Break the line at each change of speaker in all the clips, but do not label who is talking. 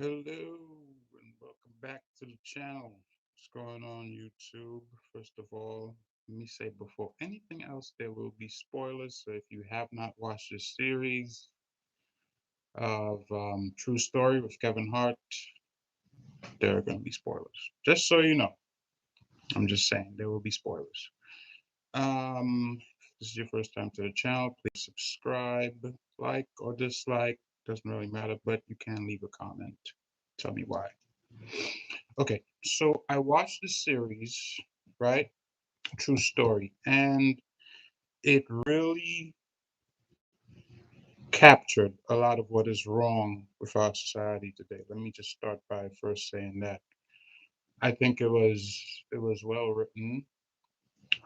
Hello and welcome back to the channel. What's going on, YouTube? First of all, let me say before anything else, there will be spoilers. So if you have not watched this series of True Story with Kevin Hart, there are going to be spoilers. Just so you know, I'm just saying there will be spoilers. If this is your first time to the channel, please subscribe, like or dislike. Doesn't really matter, but you can leave a comment. Tell me why. Okay, so I watched the series, right? True Story, and it really captured a lot of what is wrong with our society today. Let me just start by first saying that I think it was well written,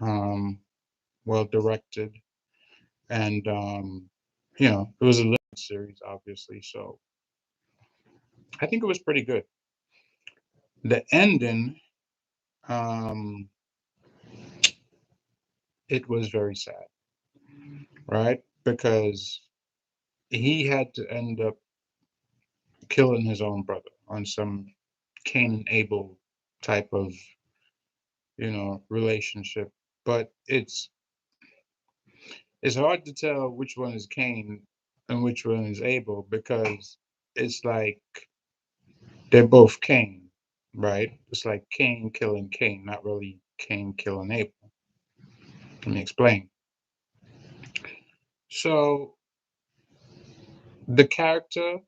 um, well directed, and it was a limited series, obviously. So I think it was pretty good. The ending, um, it was very sad, right? Because he had to end up killing his own brother on some Cain and Abel type of, relationship. But it's hard to tell which one is Cain and which one is Abel because it's like they're both Cain, right? It's like Cain killing Cain, not really Cain killing Abel. Let me explain. So the character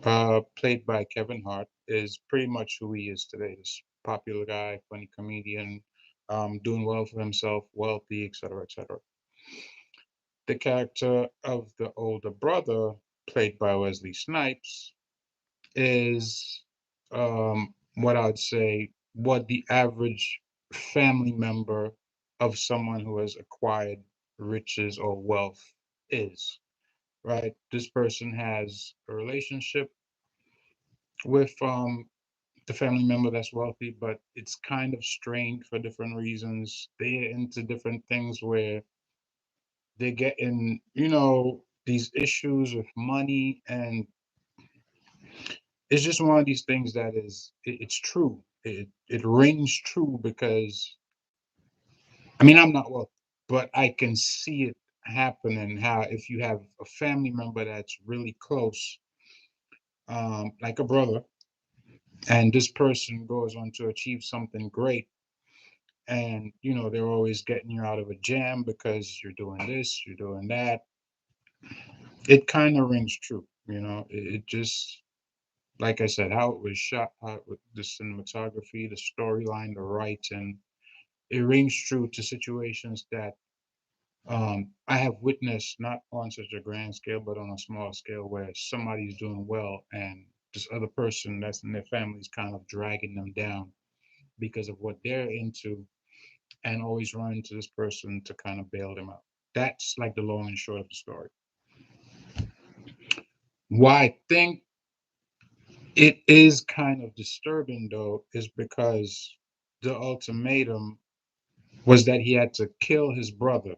played by Kevin Hart is pretty much who he is today. This popular guy, funny comedian, doing well for himself, wealthy, etc., etc. The character of the older brother, played by Wesley Snipes, is what I'd say what the average family member of someone who has acquired riches or wealth is, right? This person has a relationship with the family member that's wealthy, but it's kind of strained for different reasons. They're into different things where they get in, these issues with money, and it's just one of these things that it's true. It rings true because I mean I'm not wealthy, but I can see it happening. How if you have a family member that's really close, like a brother, and this person goes on to achieve something great and they're always getting you out of a jam because you're doing this, you're doing that. It kind of rings true, it just, like I said, how it was shot, with the cinematography, the storyline, the writing, it rings true to situations that I have witnessed, not on such a grand scale but on a small scale, where somebody's doing well and this other person that's in their family is kind of dragging them down because of what they're into, and always run to this person to kind of bail them out. That's like the long and short of the story. Why I think it is kind of disturbing, though, is because the ultimatum was that he had to kill his brother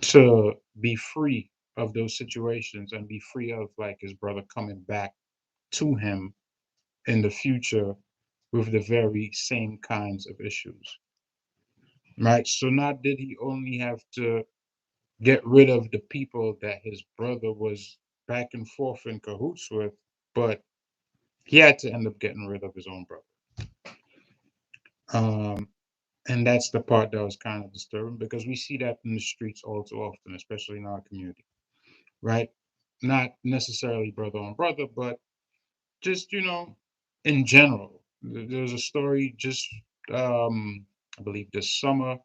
to be free of those situations and be free of like his brother coming back to him in the future with the very same kinds of issues. Right. So not did he only have to get rid of the people that his brother was back and forth in cahoots with, but he had to end up getting rid of his own brother. Um, and that's the part that was kind of disturbing because we see that in the streets all too often, especially in our community, right? Not necessarily brother on brother, but just, in general. There's a story just, I believe this summer,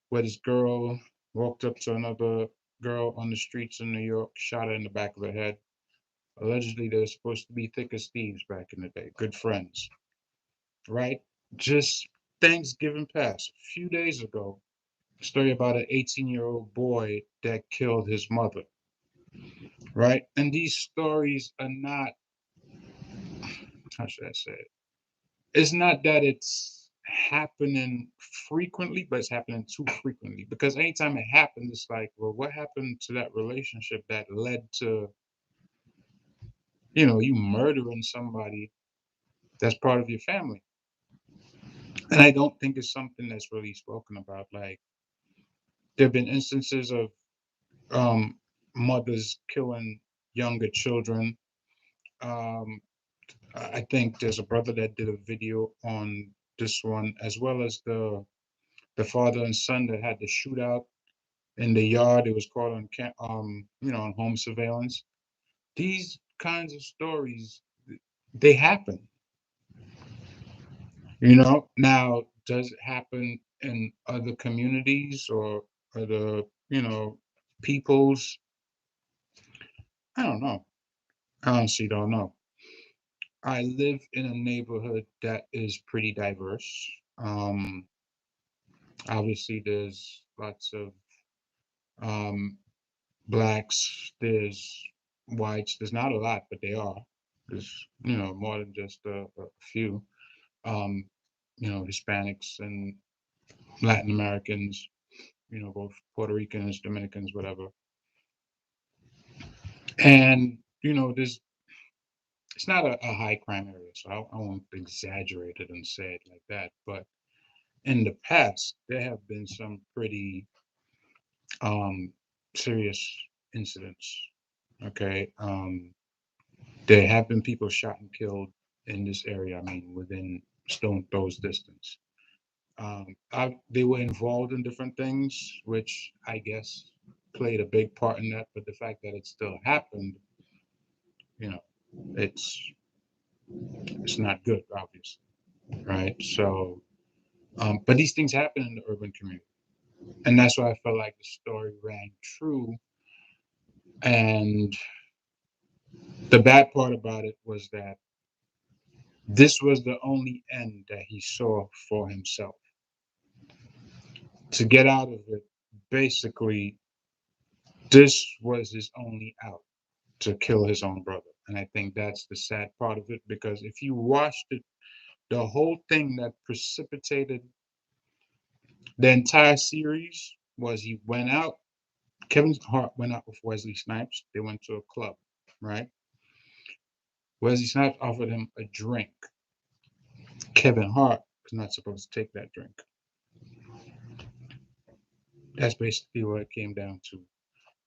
where this girl walked up to another girl on the streets in New York, shot her in the back of the head. Allegedly, they're supposed to be thick as thieves back in the day, good friends, right? Just Thanksgiving past, a few days ago, a story about an 18-year-old boy that killed his mother, right? And these stories are not, how should I say it? It's not that it's happening frequently, but it's happening too frequently. Because anytime it happens, it's like, well, what happened to that relationship that led to you murdering somebody that's part of your family. And I don't think it's something that's really spoken about. Like, there have been instances of um, mothers killing younger children. Um, I think there's a brother that did a video on this one, as well as the father and son that had the shootout in the yard. It was caught on on home surveillance. These kinds of stories, they happen. Now, does it happen in other communities or other, peoples? I don't know. I honestly don't know. I live in a neighborhood that is pretty diverse. Obviously, there's lots of um, blacks, there's whites, there's not a lot, but they are. There's, more than just a few. Um, Hispanics and Latin Americans, both Puerto Ricans, Dominicans, whatever. And, there's it's not a high crime area, so I won't exaggerate it and say it like that. But in the past, there have been some pretty um, serious incidents. Okay, there have been people shot and killed in this area. I mean, within stone throws distance. They were involved in different things, which I guess played a big part in that. But the fact that it still happened, you know, it's it's not good, obviously, right? So, but these things happen in the urban community, and that's why I felt like the story rang true. And the bad part about it was that this was the only end that he saw for himself. To get out of it, basically, this was his only out to kill his own brother. And I think that's the sad part of it, because if you watched it, the whole thing that precipitated the entire series was he went out. Kevin Hart went out with Wesley Snipes. They went to a club, right? Wesley Snipes offered him a drink. Kevin Hart was not supposed to take that drink. That's basically what it came down to.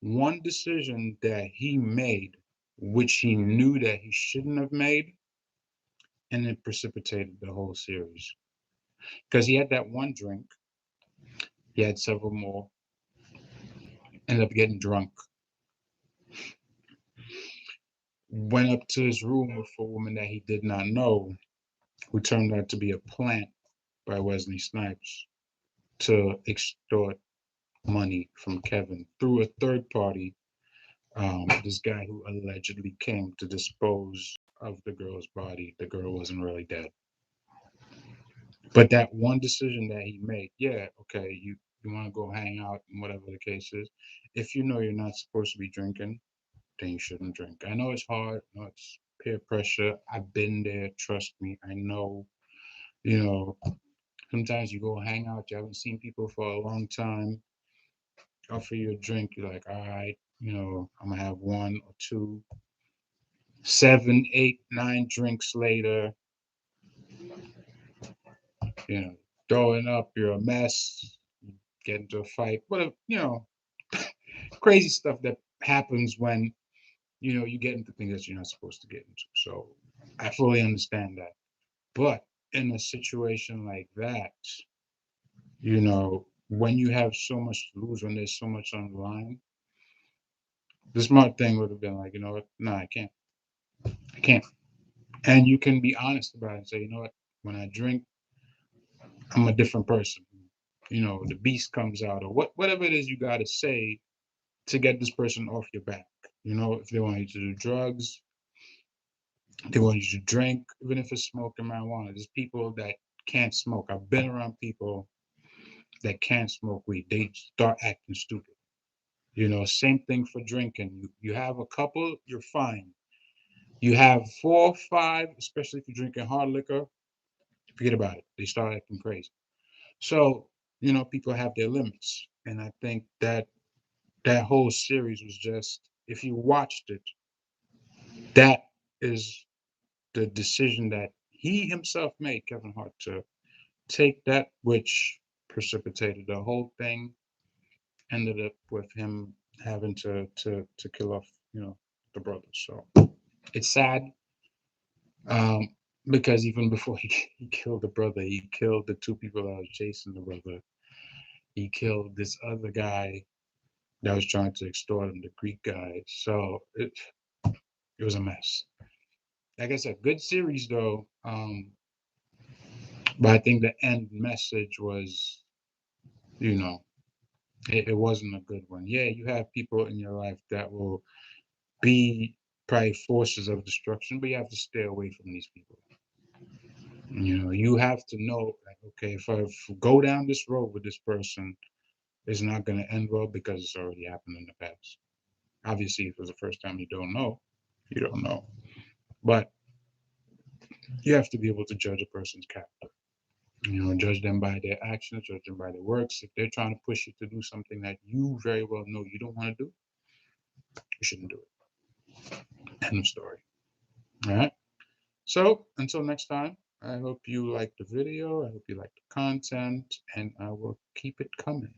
One decision that he made, which he knew that he shouldn't have made, and it precipitated the whole series. Because he had that one drink, he had several more, ended up getting drunk, went up to his room with a woman that he did not know, who turned out to be a plant by Wesley Snipes to extort money from Kevin through a third party. This guy who allegedly came to dispose of the girl's body. The girl wasn't really dead. But that one decision that he made, yeah, okay, you want to go hang out and whatever the case is. If you know you're not supposed to be drinking, then you shouldn't drink. I know it's hard. I know it's peer pressure. I've been there. Trust me. I know, you know, sometimes you go hang out, you haven't seen people for a long time, offer you a drink, you're like, all right, I'm gonna have one or two. 7, 8, 9 drinks later, you know, throwing up, you're a mess, get into a fight, whatever, crazy stuff that happens when, you get into things that you're not supposed to get into. So I fully understand that. But in a situation like that, when you have so much to lose, when there's so much on the line, the smart thing would have been like, you know what? No, I can't. I can't. And you can be honest about it and say, you know what? When I drink, I'm a different person. The beast comes out, or whatever it is you got to say to get this person off your back. If they want you to do drugs, they want you to drink, even if it's smoking marijuana. There's people that can't smoke. I've been around people that can't smoke weed. They start acting stupid. Same thing for drinking. You have a couple, you're fine. You have 4 or 5, especially if you're drinking hard liquor, forget about it. They start acting crazy. So, people have their limits. And I think that whole series was just, if you watched it, that is the decision that he himself made, Kevin Hart, to take that which precipitated the whole thing, ended up with him having to kill off, the brother. So it's sad, um, because even before he killed the brother, he killed the two people that was chasing the brother. He killed this other guy that was trying to extort him, the Greek guy. So it was a mess. Like I said, good series though. But I think the end message was, you know, it wasn't a good one. Yeah, you have people in your life that will be probably forces of destruction, but you have to stay away from these people. You have to know, like, okay, if I go down this road with this person, it's not going to end well because it's already happened in the past. Obviously, if it was the first time, you don't know. You don't know. But you have to be able to judge a person's character. Judge them by their actions, judge them by their works. If they're trying to push you to do something that you very well know you don't want to do, you shouldn't do it. End of story. All right. So until next time, I hope you like the video. I hope you like the content, and I will keep it coming.